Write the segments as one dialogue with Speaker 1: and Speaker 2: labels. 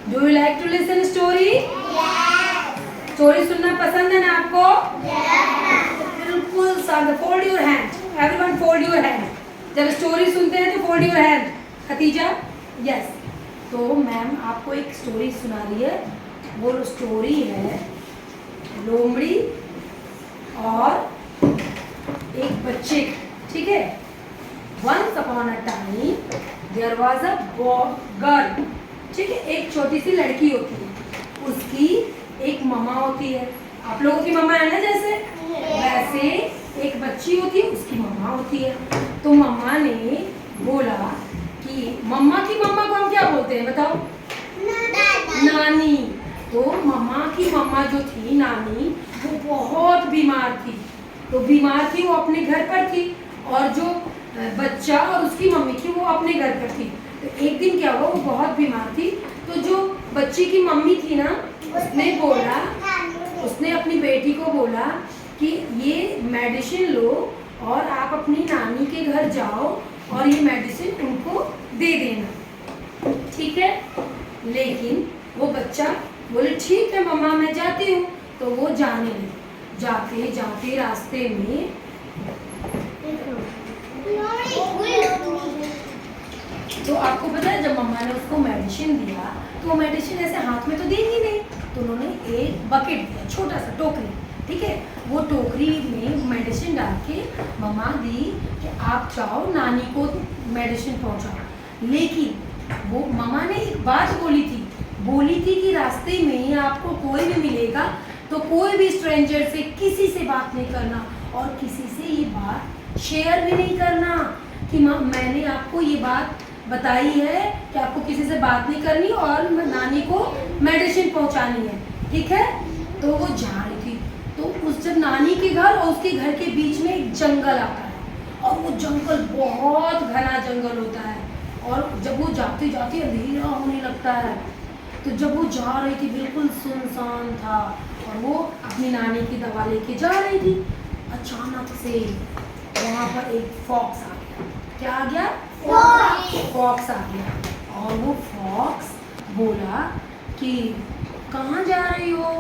Speaker 1: Do you like to listen story? Story सुनना पसंद है ना आपको? बिल्कुल शांत। Fold your hand, everyone fold your hand. जब स्टोरी सुनते हैं तो fold your hand. Khatija, yes. तो मैम आपको एक स्टोरी सुना रही है। वो स्टोरी है लोमड़ी और एक बच्चे की, ठीक है। Once upon a time there was a girl, ठीक है। एक छोटी सी लड़की होती है, उसकी एक मम्मा होती है। आप लोगों की मम्मा है ना, जैसे वैसे एक बच्ची होती है, उसकी मम्मा होती है। तो मम्मा ने बोला कि मम्मा की मम्मा को हम क्या बोलते हैं बताओ? नानी। तो मम्मा की मम्मा जो थी नानी, वो बहुत बीमार थी। तो बीमार थी, वो अपने घर पर थी, और जो बच्चा और उसकी मम्मी थी वो अपने घर पर थी। तो एक दिन क्या हुआ, वो बहुत बीमार थी। तो जो बच्ची की मम्मी थी ना, उसने अपनी बेटी को बोला कि ये मेडिसिन लो और आप अपनी नानी के घर जाओ और ये मेडिसिन उनको दे देना, ठीक है। लेकिन वो बच्चा बोले ठीक है मम्मा मैं जाती हूँ। तो वो जाने लगी। जाते जाते रास्ते में तो आपको पता है, जब मम्मा ने उसको मेडिसिन दिया तो वो मेडिसिन ऐसे हाथ में तो देगी नहीं। तो उन्होंने एक बकेट दिया, छोटा सा टोकरी, ठीक है। वो टोकरी में मेडिसिन डाल के मम्मा दी कि आप जाओ नानी को मेडिसिन पहुंचाओ। लेकिन वो मम्मा ने एक बात बोली थी कि रास्ते में आपको कोई भी मिलेगा तो कोई भी स्ट्रेंजर से किसी से बात नहीं करना, और किसी से ये बात शेयर भी नहीं करना कि मैंने आपको ये बात बताई है कि आपको किसी से बात नहीं करनी और नानी को मेडिसिन पहुंचानी है, ठीक है। तो वो जा रही थी। तो उस जब नानी के घर और उसके घर के बीच में एक जंगल आता है, और वो जंगल बहुत घना जंगल होता है, और जब वो जाते जाते अंधेरा होने लगता है। तो जब वो जा रही थी बिल्कुल सुनसान था, और वो अपनी नानी की दवा लेके जा रही थी। अचानक से वहाँ पर एक फॉक्स आ गया। क्या आ गया? फॉक्स आ गया। और वो फॉक्स बोला कि कहाँ जा रही हो?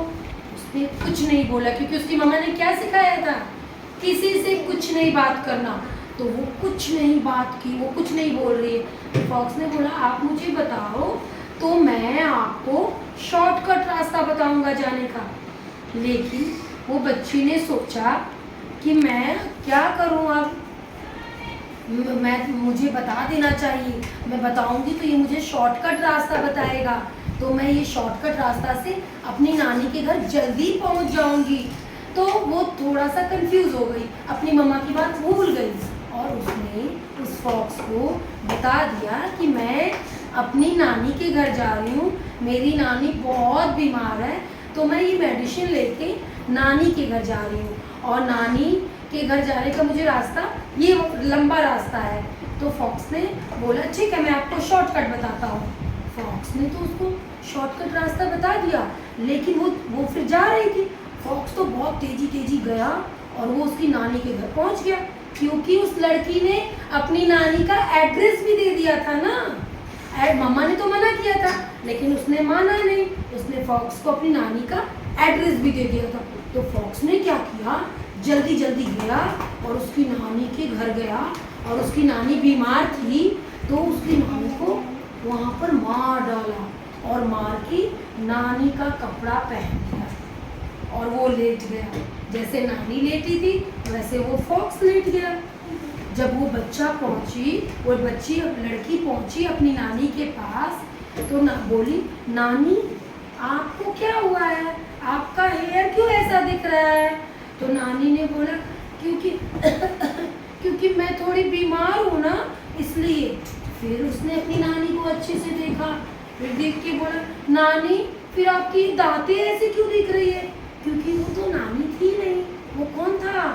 Speaker 1: उसने कुछ नहीं बोला, क्योंकि उसकी मम्मा ने क्या सिखाया था, किसी से कुछ नहीं बात करना। तो वो कुछ नहीं बात की, वो कुछ नहीं बोल रही है। फॉक्स ने बोला आप मुझे बताओ तो मैं आपको शॉर्टकट रास्ता बताऊंगा जाने का। लेकिन वो बच्ची ने सोचा कि मैं क्या करूं, अब मुझे बता देना चाहिए, मैं बताऊंगी तो ये मुझे शॉर्टकट रास्ता बताएगा, तो मैं ये शॉर्टकट रास्ता से अपनी नानी के घर जल्दी पहुंच जाऊंगी। तो वो थोड़ा सा कंफ्यूज हो गई, अपनी मम्मा की बात भूल गई, और उसने उस फॉक्स को बता दिया कि मैं अपनी नानी के घर जा रही हूँ, मेरी नानी बहुत बीमार है, तो मैं ये मेडिसिन लेके नानी के घर जा रही हूँ, और नानी के घर जाने का मुझे रास्ता ये लंबा रास्ता है। तो फॉक्स ने बोला ठीक है मैं आपको शॉर्टकट बताता हूँ। फॉक्स ने तो उसको शॉर्टकट रास्ता बता दिया, लेकिन वो फिर जा रही थी। फॉक्स तो बहुत तेजी गया और वो उसकी नानी के घर पहुँच गया, क्योंकि उस लड़की ने अपनी नानी का एड्रेस भी दे दिया था ना। मम्मा ने तो मना किया था, लेकिन उसने माना नहीं, उसने फॉक्स को अपनी नानी का एड्रेस भी दे दिया था। तो फॉक्स ने क्या किया, जल्दी गया और उसकी नानी के घर गया, और उसकी नानी बीमार थी तो उसकी नानी को वहाँ पर मार डाला, और मार की नानी का कपड़ा पहन दिया, और वो लेट गया। जैसे नानी लेटी थी वैसे वो फॉक्स लेट गया। जब वो लड़की पहुंची अपनी नानी के पास, तो बोली नानी आपको क्या हुआ है, आपका हेयर क्यों ऐसा दिख रहा है? तो नानी ने बोला क्योंकि मैं थोड़ी बीमार हूँ ना, इसलिए। फिर उसने अपनी नानी को अच्छे से देखा, फिर देख के बोला नानी फिर आपकी दांतें ऐसी क्यों दिख रही है? क्योंकि वो तो नानी थी नहीं, वो कौन था?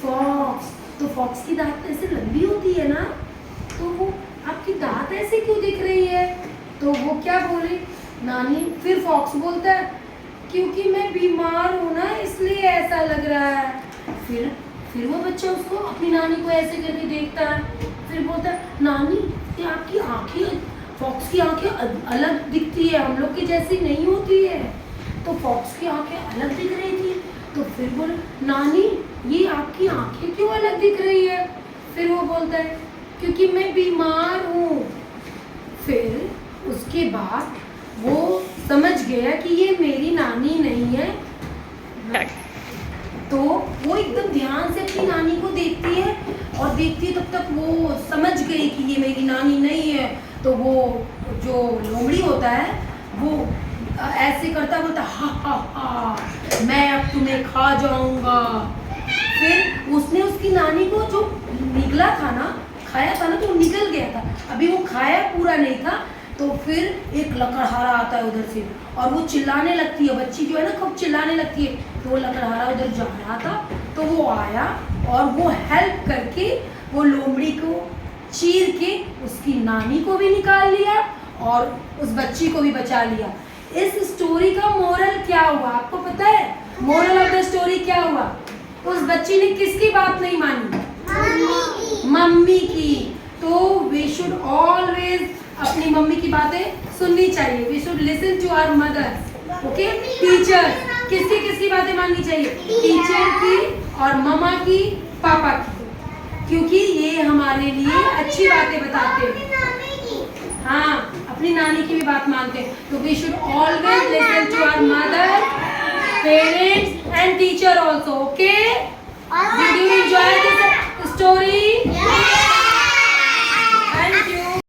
Speaker 1: फॉक्स। तो फॉक्स की दांत ऐसे लंबी होती है ना, तो वो आपकी दांत ऐसे क्यों दिख रही है? तो वो क्या बोले नानी, फिर फॉक्स बोलता है क्योंकि मैं बीमार हूँ ना इसलिए ऐसा लग रहा है। फिर वो बच्चा अपनी नानी को ऐसे करके देखता है, फिर बोलता है नानी ये आपकी फॉक्स की आंखें अलग दिखती है, हम लोग की जैसी नहीं होती है। तो फॉक्स की आंखें अलग दिख रही थी। तो फिर बोले, नानी ये आपकी आंखें क्यों अलग दिख रही है? फिर वो बोलता है, क्योंकि मैं बीमार हूँ। फिर उसके बाद वो समझ गया कि ये मेरी नानी नहीं है। तो वो एकदम ध्यान से अपनी नानी को देखती है और देखती है, तब तक वो समझ गई कि ये मेरी नानी नहीं है। तो वो जो लोमड़ी होता है वो ऐसे करता, बोलता हा हा हा मैं अब तुम्हें खा जाऊंगा। फिर उसने उसकी नानी को जो निकला था ना, खाया था ना, तो निकल गया था, अभी वो खाया पूरा नहीं था। तो फिर एक लकड़हारा आता है उधर से और वो चिल्लाने लगती है, बच्ची जो है ना खूब चिल्लाने लगती है। तो वो लकड़हारा उधर जा रहा था, तो वो आया और वो हेल्प करके वो लोमड़ी को चीर के उसकी नानी को भी निकाल लिया और उस बच्ची को भी बचा लिया। इस स्टोरी का मोरल क्या हुआ आपको पता है? मोरल ऑफ द स्टोरी क्या हुआ? उस बच्ची ने किसकी बात नहीं मानी? मम्मी की। तो वी शुड ऑलवेज अपनी मम्मी की बातें सुननी चाहिए। We should listen to our mothers, okay. Teacher, किसकी किसकी बातें माननी चाहिए? टीचर की और मम्मा की, पापा की, क्योंकि ये हमारे लिए अच्छी बातें बताते हैं। हाँ, अपनी नानी की भी बात मानते हैं। तो we should always listen to our mother, parents and teacher also, okay. Did you enjoy this story?